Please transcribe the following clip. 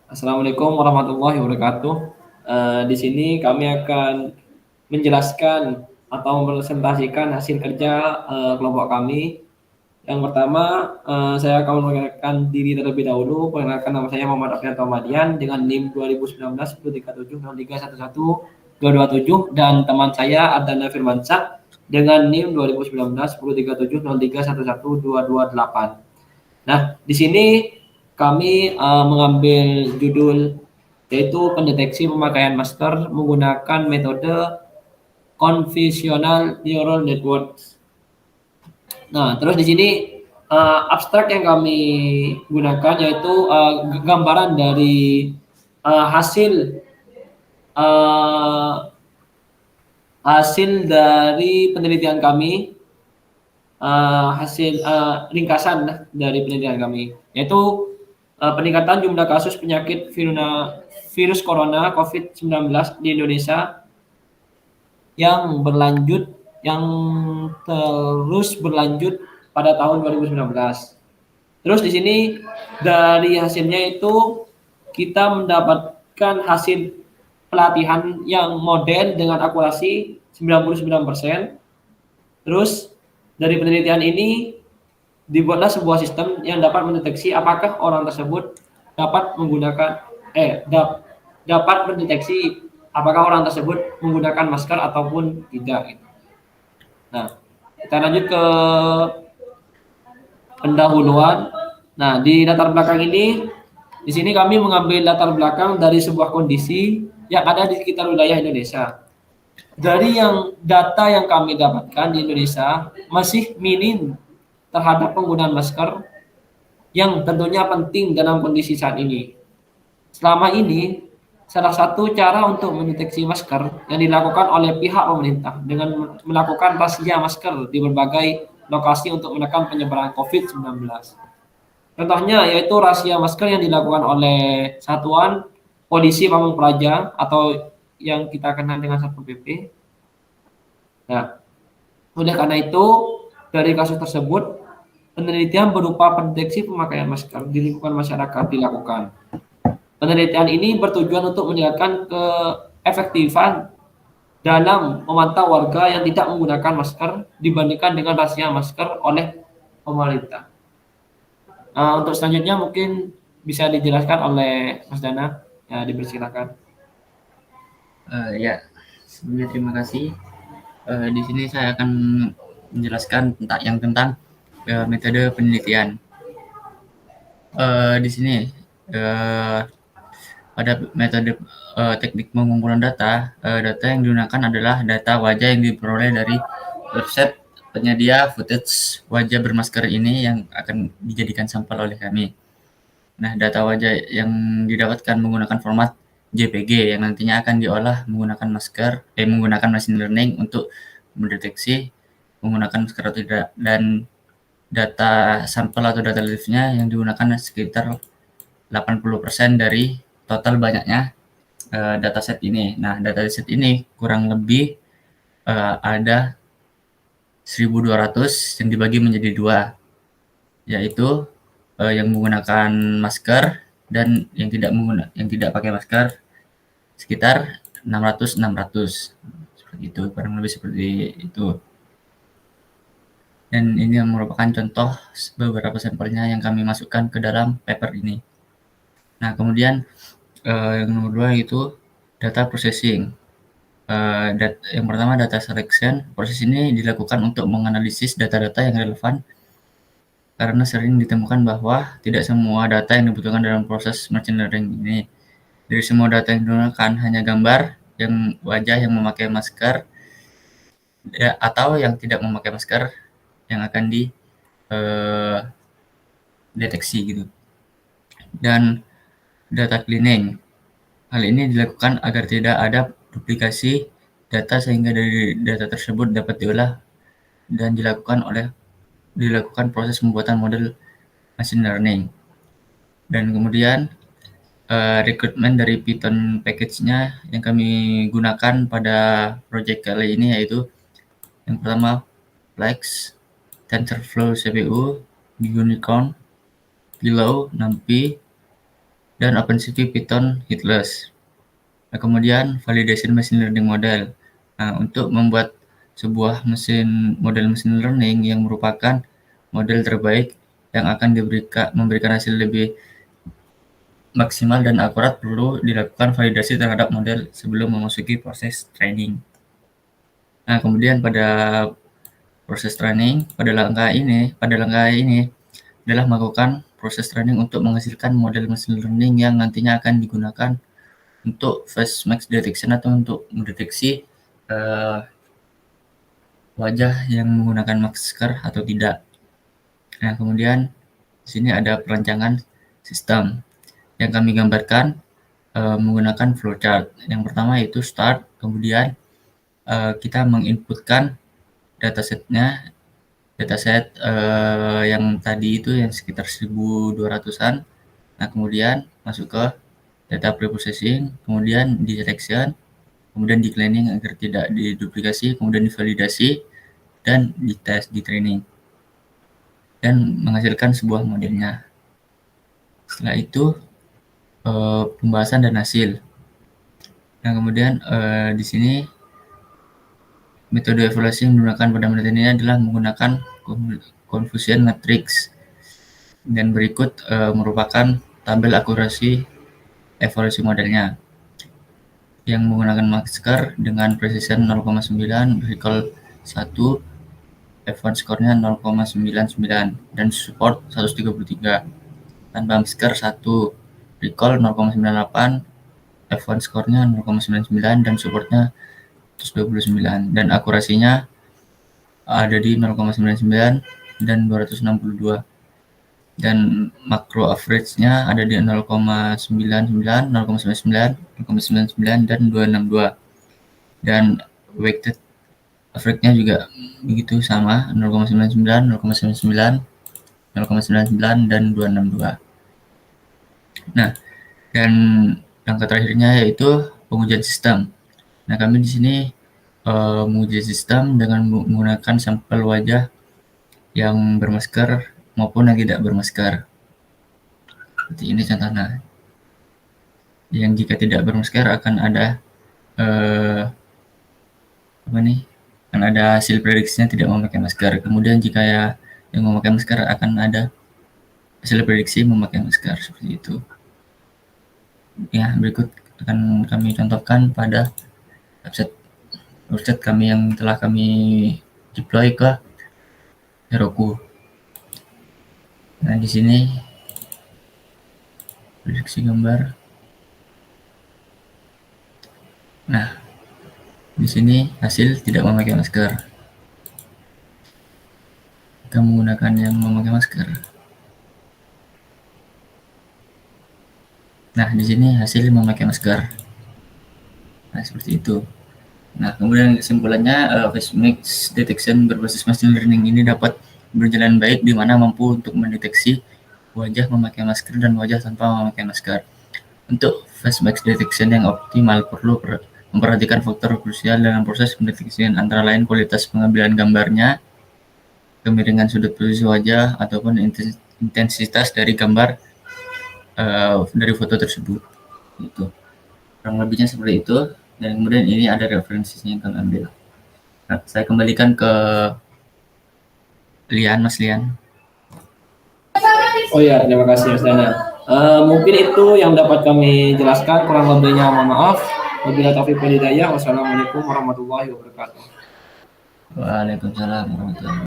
Assalamualaikum warahmatullahi wabarakatuh. Di sini kami akan menjelaskan atau mempresentasikan hasil kerja kelompok kami. Yang pertama, saya akan memperkenalkan diri terlebih dahulu. Perkenalkan, nama saya Muhammad Afrianto Madian dengan NIM 2019 1037031227, dan teman saya Adana Firmansyah dengan NIM 2019 103703111228. Nah, di sini kami mengambil judul yaitu pendeteksi pemakaian masker menggunakan metode convolutional neural network. Nah, terus di sini abstrak yang kami gunakan yaitu gambaran dari hasil uh, hasil dari penelitian kami, hasil ringkasan dari penelitian kami, yaitu peningkatan jumlah kasus penyakit virus corona COVID-19 di Indonesia yang terus berlanjut pada tahun 2019. Terus di sini dari hasilnya itu kita mendapatkan hasil pelatihan yang modern dengan akurasi 99%. Terus dari penelitian ini dibuatlah sebuah sistem yang dapat mendeteksi apakah orang tersebut dapat menggunakan dapat mendeteksi apakah orang tersebut menggunakan masker ataupun tidak. Nah, kita lanjut ke pendahuluan. Nah, di latar belakang ini, di sini kami mengambil latar belakang dari sebuah kondisi yang ada di sekitar wilayah Indonesia. Dari data yang kami dapatkan di Indonesia masih minim terhadap penggunaan masker yang tentunya penting dalam kondisi saat ini. Selama ini, salah satu cara untuk mendeteksi masker yang dilakukan oleh pihak pemerintah dengan melakukan razia masker di berbagai lokasi untuk menekan penyebaran COVID-19. Contohnya yaitu razia masker yang dilakukan oleh Satuan Polisi Pamung Praja atau yang kita kenal dengan Satpol PP. Nah, oleh karena itu, dari kasus tersebut, penelitian berupa pendeteksi pemakaian masker di lingkungan masyarakat dilakukan. Penelitian ini bertujuan untuk meningkatkan keefektifan dalam memantau warga yang tidak menggunakan masker dibandingkan dengan razia masker oleh pemerintah. Untuk selanjutnya mungkin bisa dijelaskan oleh Mas Dana. Ya, dipersilakan. Ya, sebelumnya terima kasih. Di sini saya akan menjelaskan tentang metode penelitian. Di sini pada metode teknik pengumpulan data, data yang digunakan adalah data wajah yang diperoleh dari website penyedia footage wajah bermasker ini yang akan dijadikan sampel oleh kami. Nah, data wajah yang didapatkan menggunakan format JPG yang nantinya akan diolah menggunakan machine learning untuk mendeteksi menggunakan masker atau tidak, dan data sampel atau data live-nya yang digunakan sekitar 80% dari total banyaknya dataset ini. Nah, dataset ini kurang lebih ada 1.200 yang dibagi menjadi dua, yaitu yang menggunakan masker dan yang tidak pakai masker sekitar 600 seperti itu, kurang lebih seperti itu. Dan ini merupakan contoh beberapa sampelnya yang kami masukkan ke dalam paper ini. Nah, kemudian yang nomor 2 itu data processing. Yang pertama data selection. Proses ini dilakukan untuk menganalisis data-data yang relevan karena sering ditemukan bahwa tidak semua data yang dibutuhkan dalam proses machine learning ini. Dari semua data yang digunakan hanya gambar yang wajah yang memakai masker atau yang tidak memakai masker yang akan dideteksi gitu. Dan data cleaning. Hal ini dilakukan agar tidak ada duplikasi data sehingga dari data tersebut dapat diolah dan dilakukan proses pembuatan model machine learning. Dan kemudian rekrutmen dari Python package-nya yang kami gunakan pada project kali ini yaitu yang pertama Plex, TensorFlow CPU, Unicorn, Pillow, NumPy, dan OpenCV Python Headless. Nah, kemudian validation machine learning model. Nah, untuk membuat sebuah model machine learning yang merupakan model terbaik yang akan memberikan hasil lebih maksimal dan akurat, perlu dilakukan validasi terhadap model sebelum memasuki proses training. Nah, kemudian pada proses training, pada langkah ini adalah melakukan proses training untuk menghasilkan model machine learning yang nantinya akan digunakan untuk face mask detection atau untuk mendeteksi wajah yang menggunakan masker atau tidak. Nah, kemudian di sini ada perancangan sistem yang kami gambarkan menggunakan flowchart. Yang pertama yaitu start, kemudian kita menginputkan dataset yang tadi itu yang sekitar 1200-an. Nah, kemudian masuk ke data preprocessing, kemudian di selection, kemudian di cleaning agar tidak diduplikasi, kemudian divalidasi, dan dites di training, dan menghasilkan sebuah modelnya. Setelah itu pembahasan dan hasil. Nah, kemudian di sini metode evaluasi yang digunakan pada penelitian ini adalah menggunakan confusion matrix, dan berikut merupakan tabel akurasi evaluasi modelnya yang menggunakan masker dengan precision 0,9, recall 1, F1 skornya 0,99, dan support 133. Tanpa masker 1, recall 0,98, F1 skornya 0,99, dan supportnya 129, dan akurasinya ada di 0,99 dan 262, dan makro average-nya ada di 0,99, 0,99, 0,99, dan 262, dan weighted average-nya juga begitu sama, 0,99, 0,99, 0,99, dan 262. Nah, dan langkah terakhirnya yaitu pengujian sistem. Nah, kami di sini menguji sistem dengan menggunakan sampel wajah yang bermasker maupun yang tidak bermasker. Seperti ini contohnya. Yang jika tidak bermasker akan ada akan ada hasil prediksinya tidak memakai masker. Kemudian jika yang memakai masker akan ada hasil prediksi memakai masker, seperti itu. Ya, berikut akan kami contohkan pada website kami yang telah kami deploy ke Heroku. Nah, di sini prediksi gambar. Nah, di sini hasil tidak memakai masker. Kita menggunakan yang memakai masker. Nah, di sini hasil memakai masker. Nah, seperti itu. Nah, kemudian kesimpulannya, face mask detection berbasis machine learning ini dapat berjalan baik di mana mampu untuk mendeteksi wajah memakai masker dan wajah tanpa memakai masker. Untuk face mask detection yang optimal perlu memperhatikan faktor krusial dalam proses pendeteksian, antara lain kualitas pengambilan gambarnya, kemiringan sudut posisi wajah, ataupun intensitas dari gambar dari foto tersebut. Itu kurang lebihnya seperti itu. Dan kemudian ini ada referensinya yang kami ambil. Nah, saya kembalikan ke Mas Lian. Oh ya, terima kasih Mas Dana. Mungkin itu yang dapat kami jelaskan, kurang lebihnya mohon maaf. Wabillahi taufiq wal hidayah. Wassalamualaikum warahmatullahi wabarakatuh. Waalaikumsalam warahmatullahi wabarakatuh.